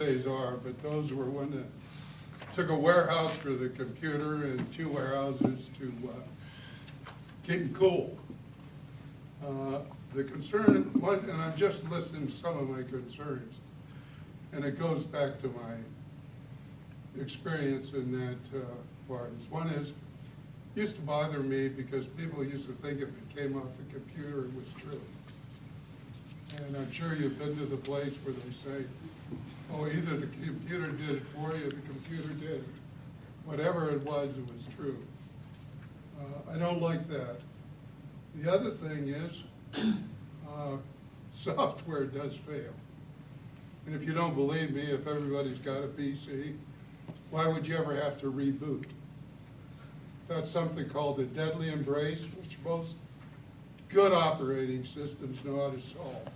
days are, but those were when it took a warehouse for the computer and two warehouses to keep it cool. The concern, and I'm just listing some of my concerns, and it goes back to my experience in that part. One is, used to bother me because people used to think if it came off the computer, it was true. And I'm sure you've been to the place where they say, oh, either the computer did it for you, or the computer did it. Whatever it was true. I don't like that. The other thing is, software does fail. And if you don't believe me, if everybody's got a PC, why would you ever have to reboot? That's something called the deadly embrace, which most good operating systems know how to solve.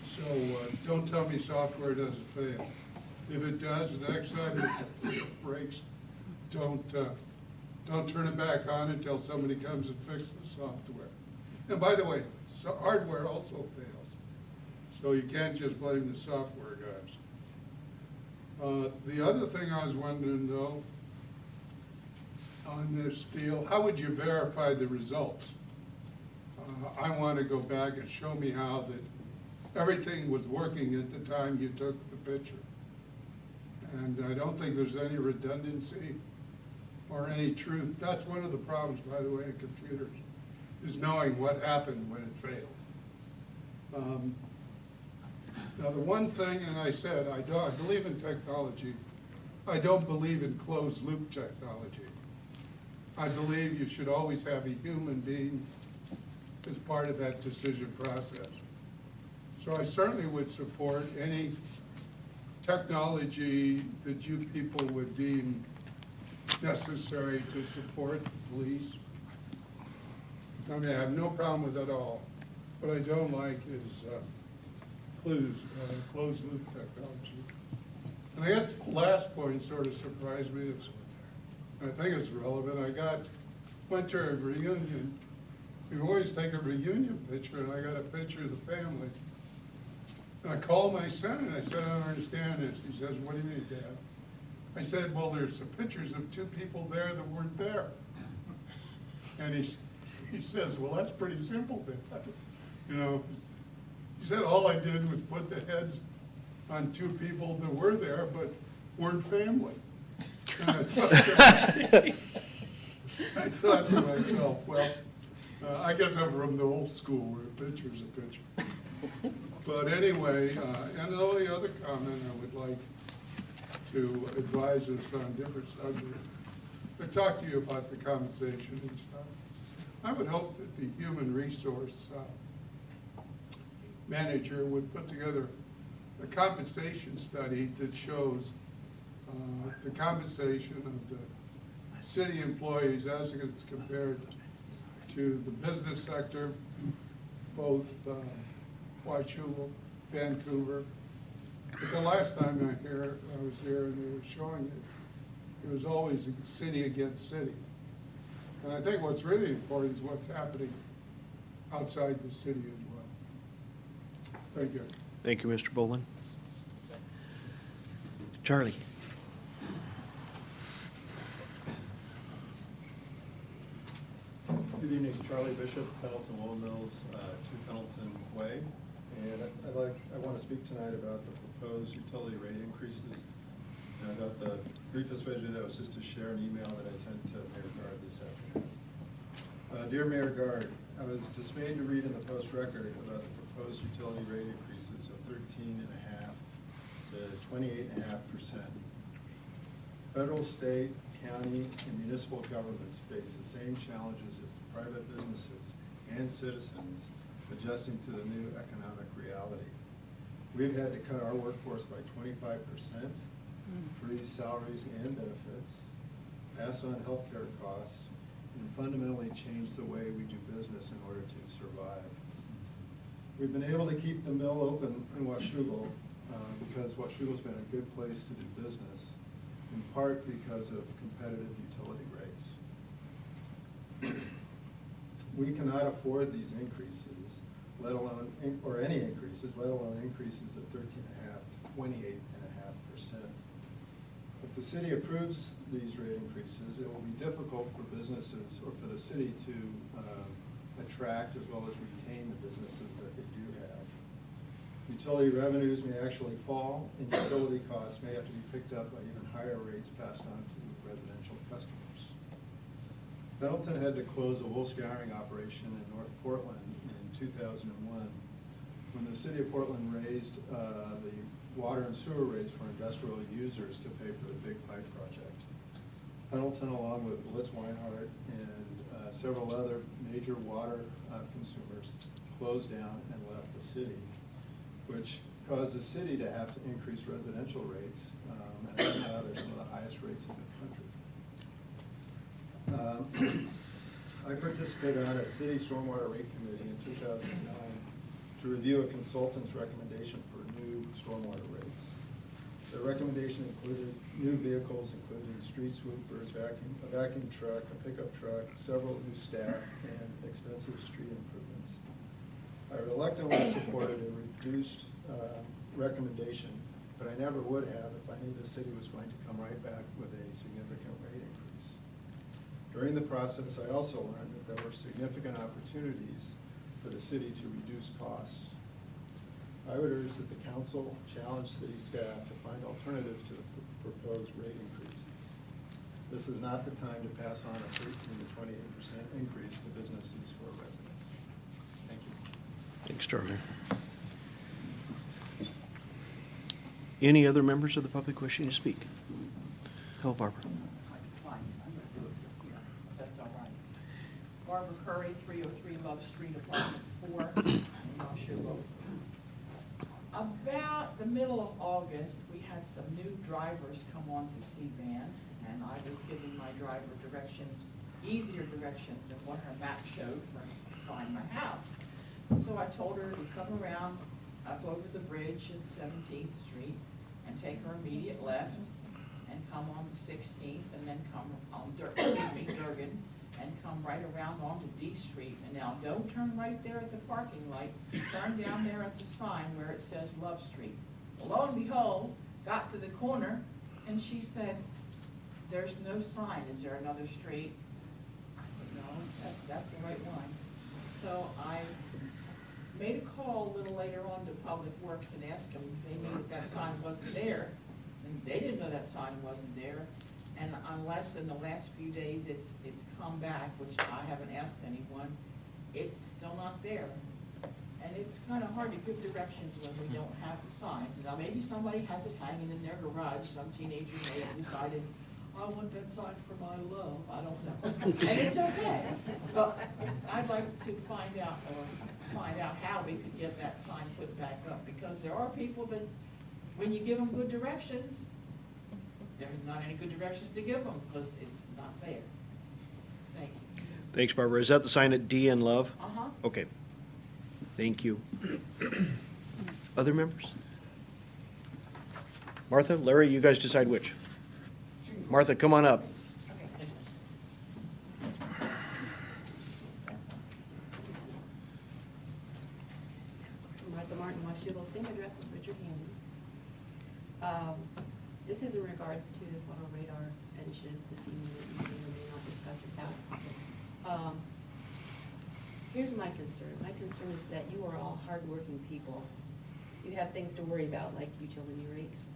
So don't tell me software doesn't fail. If it does, the next time it breaks, don't turn it back on until somebody comes and fixes the software. And by the way, hardware also fails. So you can't just blame the software guys. The other thing I was wondering though, on this deal, how would you verify the results? I want to go back and show me how that everything was working at the time you took the picture. And I don't think there's any redundancy or any truth. That's one of the problems, by the way, in computers, is knowing what happened when it failed. Now the one thing, and I said, I believe in technology. I don't believe in closed loop technology. I believe you should always have a human being as part of that decision process. So I certainly would support any technology that you people would deem necessary to support the police. I mean, I have no problem with it at all. What I don't like is closed loop technology. And I guess the last point sort of surprised me. I think it's relevant. Went to a reunion. We always take a reunion picture, and I got a picture of the family. And I called my son, and I said, I don't understand this. He says, what do you mean, Dad? I said, well, there's some pictures of two people there that weren't there. And he says, well, that's pretty simple, Dad. You know, he said, all I did was put the heads on two people that were there, but weren't family. And I thought to myself, well, I guess I'm from the old school where a picture's a picture. But anyway, and the only other comment I would like to advise us on different subjects, I talked to you about the compensation and stuff. I would hope that the human resource manager would put together a compensation study that shows the compensation of the city employees as it's compared to the business sector, both Wauchula, Vancouver. But the last time I was here and they were showing it was always city against city. And I think what's really important is what's happening outside the city as well. Thank you. Thank you, Mr. Bolin. Charlie. Good evening, Charlie Bishop, Pendleton Wool Mills, 2 Pendleton Way. And I want to speak tonight about the proposed utility rate increases. And I thought the briefest way to do that was just to share an email that I sent to Mayor Gard this afternoon. Dear Mayor Gard, I was dismayed to read in the Post Record about the proposed utility rate increases of 13.5% to 28.5%. Federal, state, county, and municipal governments face the same challenges as private businesses and citizens adjusting to the new economic reality. We've had to cut our workforce by 25%, freeze salaries and benefits, pass on healthcare costs, and fundamentally change the way we do business in order to survive. We've been able to keep the mill open in Wauchula because Wauchula's been a good place to do business, in part because of competitive utility rates. We cannot afford these increases, let alone, or any increases, let alone increases of 13.5% to 28.5%. If the city approves these rate increases, it will be difficult for businesses or for the city to attract as well as retain the businesses that they do have. Utility revenues may actually fall, and utility costs may have to be picked up by even higher rates passed on to residential customers. Pendleton had to close a wool scouring operation in North Portland in 2001 when the city of Portland raised the water and sewer rates for industrial users to pay for the big pipe project. Pendleton, along with Blitz Weinhardt and several other major water consumers, closed down and left the city, which caused the city to have to increase residential rates, and right now they're some of the highest rates in the country. I participated on a city stormwater rate committee in 2009 to review a consultant's recommendation for new stormwater rates. The recommendation included new vehicles, including street sweepers, a vacuum truck, a pickup truck, several new staff, and expensive street improvements. I reluctantly supported a reduced recommendation, but I never would have if I knew the city was going to come right back with a significant rate increase. During the process, I also learned that there were significant opportunities for the city to reduce costs. I would urge that the council challenge city staff to find alternatives to the proposed rate increases. This is not the time to pass on a 13 to 28% increase to businesses or residents. Thank you. Thanks, Charlie. Any other members of the public wishing to speak? Hello, Barbara. Fine, I'm gonna do it from here, if that's all right. Barbara Curry, 303 Love Street, apartment 4, in Marshall Road. About the middle of August, we had some new drivers come on to C-Van, and I was giving my driver directions, easier directions than what her map showed for to find my house. So I told her to come around up over the bridge at 17th Street and take her immediate left and come on to 16th and then come on Durgan and come right around onto D Street. And now don't turn right there at the parking light, turn down there at the sign where it says Love Street. Well, lo and behold, got to the corner and she said, there's no sign, is there another street? I said, no, that's the right one. So I made a call a little later on to Public Works and asked them if they knew that sign wasn't there. And they didn't know that sign wasn't there. And unless in the last few days it's come back, which I haven't asked anyone, it's still not there. And it's kind of hard to give directions when we don't have the signs. Now, maybe somebody has it hanging in their garage. Some teenager may have decided, I want that sign for my love. I don't know. And it's okay. But I'd like to find out how we could get that sign put back up. Because there are people that, when you give them good directions, there's not any good directions to give them because it's not there. Thank you. Thanks, Barbara. Is that the sign at D and Love? Uh-huh. Okay. Thank you. Other members? Martha, Larry, you guys decide which. Martha, come on up. Martha Martin, Washougal, same address as Richard Handy. This is in regards to what I'll radar and should this evening that you may or may not discuss or pass. Here's my concern. My concern is that you are all hardworking people. You have things to worry about like utility rates.